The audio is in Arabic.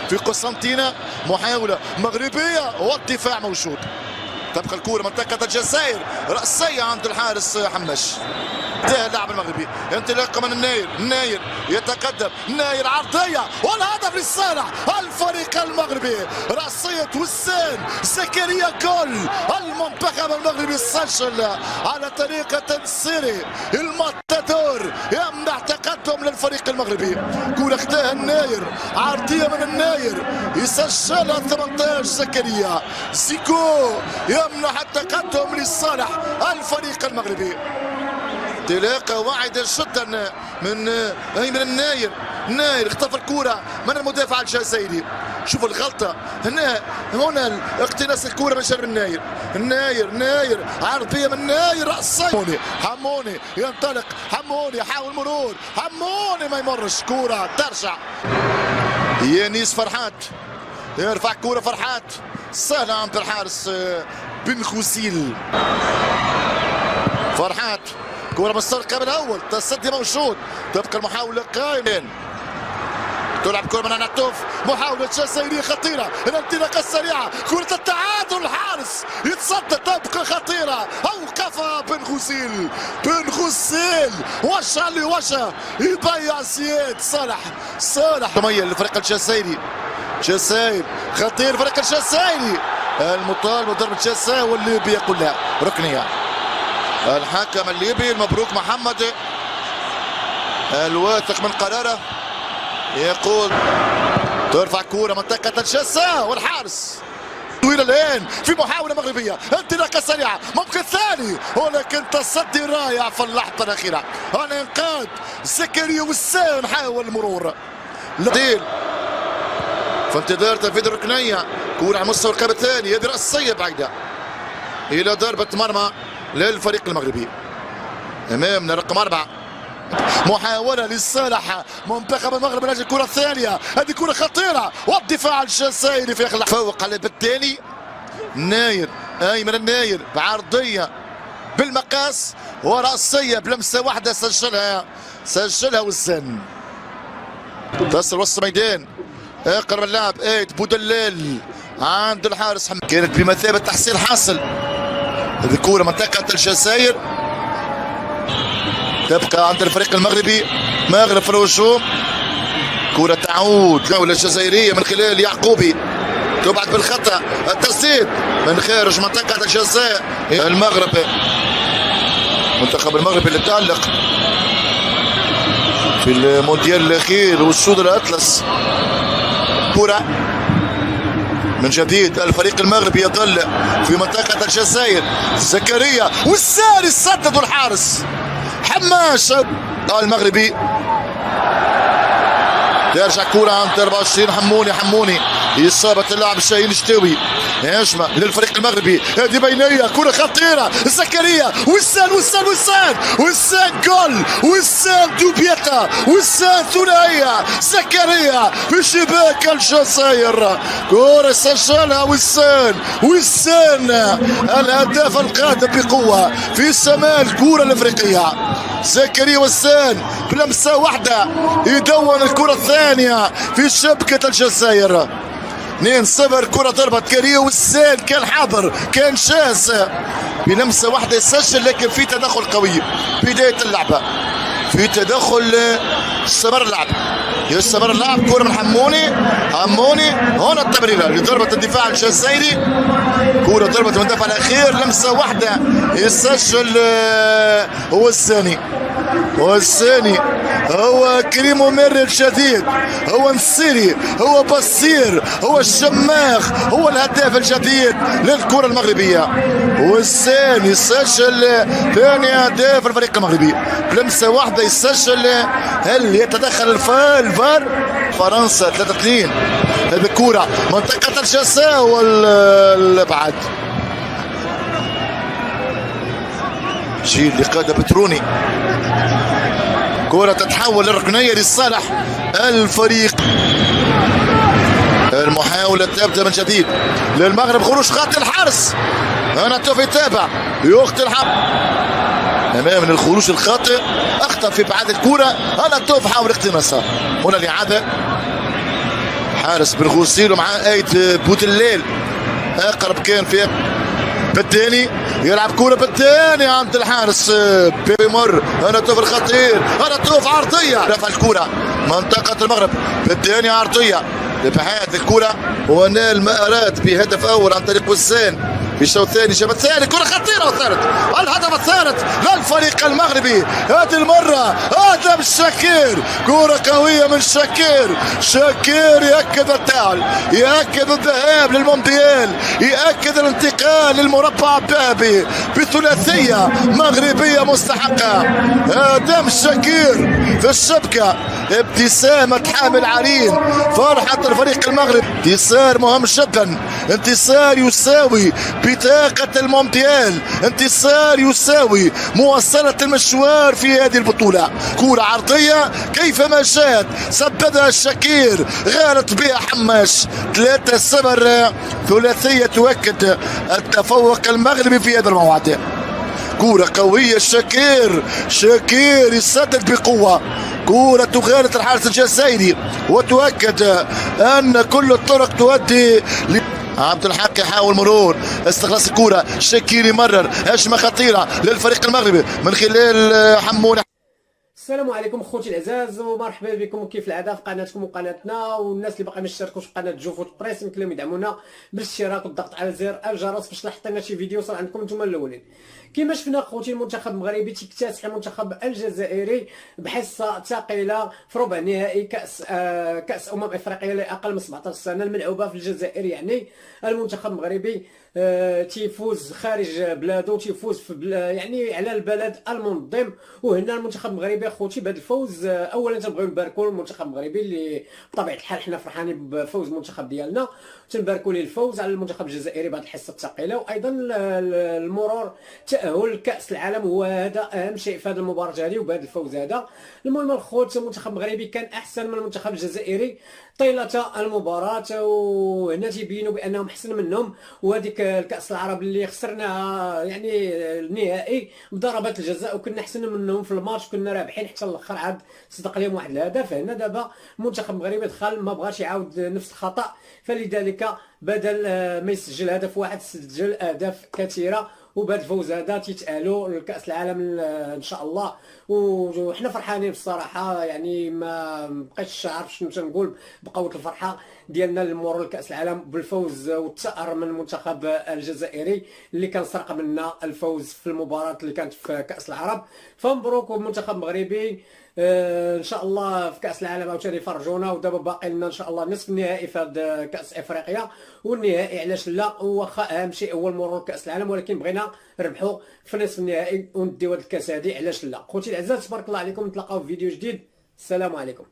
في قسنطينة محاولة مغربية والدفاع موجود. تبقى الكرة منطقة الجزائر رأسية عند الحارس حماش. انتهى اللاعب المغربي، انطلاقة من الناير يتقدم، الناير عرضية والهدف لصالح الفريق المغربي. رأسية وسام زكريا جول المنتخب المغربي سجل على طريقة سيري الماتادور يمنح تقدم للفريق المغربي. كرة اختها الناير، عرضية من الناير يسجلها 18 زكريا زيكو يمنح التقدم لصالح الفريق المغربي. انطلاقه واعده جدا من الناير. الناير اختطف الكره من المدافع الجزائري. شوفوا الغلطه هنا اقتناص الكره من شر الناير عرضيه من الناير راسيه. حموني ينطلق، حموني يحاول مرور، حموني ما يمرش، كره ترجع. يانيس فرحات يرفع كره، فرحات سهله عند الحارس بن خوسيل. فرحات كرة مسترقة من أول، التصدي موجود، تبقى المحاولة قائمة. تلعب كرة من عناتوف، محاولة جزائرية خطيرة، الانطلاقة السريعة، كرة التعادل، الحارس يتصدى، تبقى خطيرة، أوقفها بن خوسيل وجها لوجه يضيع زياد صالح تميل للفريق الجزائري. جزائر خطير الفريق الجزائري، المطالب بضربة جزاء والليبي يقول لا، ركنية. الحكم الليبي المبروك محمد الواثق من قراره يقول ترفع كرة منطقة الجزاء والحارس طويلة الآن في محاولة مغربية، انطلاقة سريعة ممكن ثاني، ولكن تصدي رائع في اللحظة الأخيرة. الإنقاذ زكريا وسام حاول المرور لديل في انتظار تنفيذ الركنية. كرة على مستوى الركاب الثاني، هذه رأسية بعيدة إلى ضربة مرمى للفريق المغربي. امامنا رقم 4، محاولة لصالح منتخب المغرب من اجل الكرة الثانية، هذه كرة خطيرة والدفاع الجزائري في اخر فوق على بالتالي الناير، ايمن الناير بعرضية بالمقاس ورأسية بلمسة واحدة سجلها وسام. تصل وسط الميدان، اقرب اللاعب ايت بودلال عند الحارس حمد، كانت بمثابة تحصيل حاصل. هذه كرة منطقة الجزائر تبقى عند الفريق المغربي، مغرب في الهجوم. كرة تعود جولة جزائرية من خلال يعقوبي، تبعد بالخطأ، التسديد من خارج منطقة الجزاء. المغرب المنتخب المغربي اللي تألق في المونديال الأخير والسود الأطلس. كرة من جديد الفريق المغربي يظل في منطقة الجزائر، زكريا والساري سدد الحارس حماش المغربي. ترجع كرة عند 24 حموني إصابة اللاعب الشاهين الشتاوي. هجمة للفريق المغربي، هذه بينية، كرة خطيرة، زكريا وسان جول، وسان دوبيتا، وسان ثنائية، زكريا في شباك الجزائر، كرة سجلها وسان الهداف القادم بقوة في سماء الكرة الأفريقية. زكريا وسان بلمسة واحدة يدون الكرة الثانية في شبكة الجزائر. 2-0. كرة ضربت كريم وسام، كان حاضر، كان شاس، بلمسة واحدة يسجل، لكن في تدخل قوي بداية اللعبة، في تدخل يستمر اللعب. كرة من حموني هنا التمريرة لضربة الدفاع الجزائري. كرة ضربة المدافع الأخير، لمسة واحدة يسجل هو الثاني هو كريم ممر الجديد، هو نسيري، هو بصير، هو الشماخ، هو الهداف الجديد للكرة المغربية. والثاني يسجل ثاني هداف الفريق المغربي بلمسة واحدة يسجل. هل يتدخل الفار؟ فرنسا 3-2. هذه الكرة منطقة الجزاء والابعاد. جيل اللي قاد بتروني، كرة تتحول للركنية لصالح الفريق. المحاولة تبدأ من جديد للمغرب، خروج خاطئ الحارس، أنا توفي يتابع يقتل حب أمام من الخروج الخاطئ، أخطأ في بعد الكرة، أنا توفي حاول اقتناصها. هنا الإعادة، حارس بن غوسيل ومعاه ايد بوتليل اقرب كان في بالثاني يلعب كوره بالثاني عند الحارس بيمر. هنا طوف خطير، هنا طوف عرضيه رفع الكوره منطقه المغرب بالثاني عرضيه لبحث الكوره ونال ما اراد بهدف اول عن طريق وسان. في الشوط الثاني جاب الثاني كرة خطيرة والثالث الهدف الثالث للفريق المغربي هذه المرة. هدف شاكير، كرة قوية من شاكير. شاكير يأكد التعال، يأكد الذهاب للمونديال، يأكد الانتقال للمربع الذهبي بثلاثية مغربية مستحقة. هدف شاكير في الشبكة، ابتسامة حامل عرين، فرحة الفريق المغربي. انتصار مهم جدا، انتصار يساوي بطاقة المونديال، انتصار يساوي مواصلة المشوار في هذه البطولة. كرة عرضية كيفما جاءت سددها شاكير، غالط بها حماش. 3-0 ثلاثية تؤكد التفوق المغربي في هذا الموعد. كرة قوية شاكير، شاكير يسدد بقوة. كرة تغالط الحارس الجزائري وتؤكد أن كل الطرق تؤدي عبد الحق يحاول مرور استخلاص الكرة. شاكير يمرر هجمة خطيرة للفريق المغربي من خلال حمون. السلام عليكم خوتي العزاز ومرحبا بكم كيف العاده في قناتكم وقناتنا. والناس اللي باقي ما اشتركوش في قناه جو فوت بريس يمكن لهم يدعمونا بالاشتراك والضغط على زر الجرس باش حطينا شي فيديو يوصل عندكم نتوما الاولين. كما شفنا خوتي المنتخب المغربي تيكتسح المنتخب الجزائري بحصه ثقيله في ربع نهائي كاس افريقيا لاقل من 17 سنه الملعوبه في الجزائر. يعني المنتخب المغربي تيفوز خارج بلاده، تيفوز في يعني على البلد المنظم. وهنا المنتخب المغربي اخوتي بهذا الفوز اولا تنبغيو نباركوا المنتخب المغربي اللي بطبيعه الحال حنا فرحانين بفوز المنتخب ديالنا، تنباركوا ليه الفوز على المنتخب الجزائري بعد الحصه الثقيله. وايضا المرور تاهل كاس العالم هو هذا اهم شيء في هذه المباراه هذه وبهذا الفوز هذا. المهم الخوت المنتخب المغربي كان احسن من المنتخب الجزائري طيله المباراه، وهنا تيبينوا بانهم احسن منهم. وهذيك الكاس العرب اللي خسرناها يعني النهائي بضربات الجزاء وكنا احسن منهم في الماتش، كنا رابحين حتى الاخر عاد صدق لهم واحد الهدف. هنا دابا المنتخب المغربي دخل ما بغاش يعاود نفس الخطا، فلذلك بدل ما يسجل هدف واحد سجل اهداف كثيره. وبهذا الفوز هذا تيتأهلوا لكأس العالم ان شاء الله. وحنا فرحانين بصراحه، يعني ما بقيتش عارف شنو تنقول بقوه الفرحه ديالنا للمرور لكأس العالم بالفوز والتأهل من المنتخب الجزائري اللي كان سرق منا الفوز في المباراه اللي كانت في كأس العرب. فمبروك المنتخب المغربي. ان شاء الله في كاس العالم عاوتاني يفرجونا. ودابا باقي لنا ان شاء الله نصف النهائي في هذا كاس افريقيا والنهائي علاش لا. واخا اهم شيء هو المرور كاس العالم، ولكن بغينا نربحوا في نصف النهائي ونديو هذا الكاس هذه علاش لا. خوتي الاعزاء تبارك الله عليكم، نتلاقاو في فيديو جديد. السلام عليكم.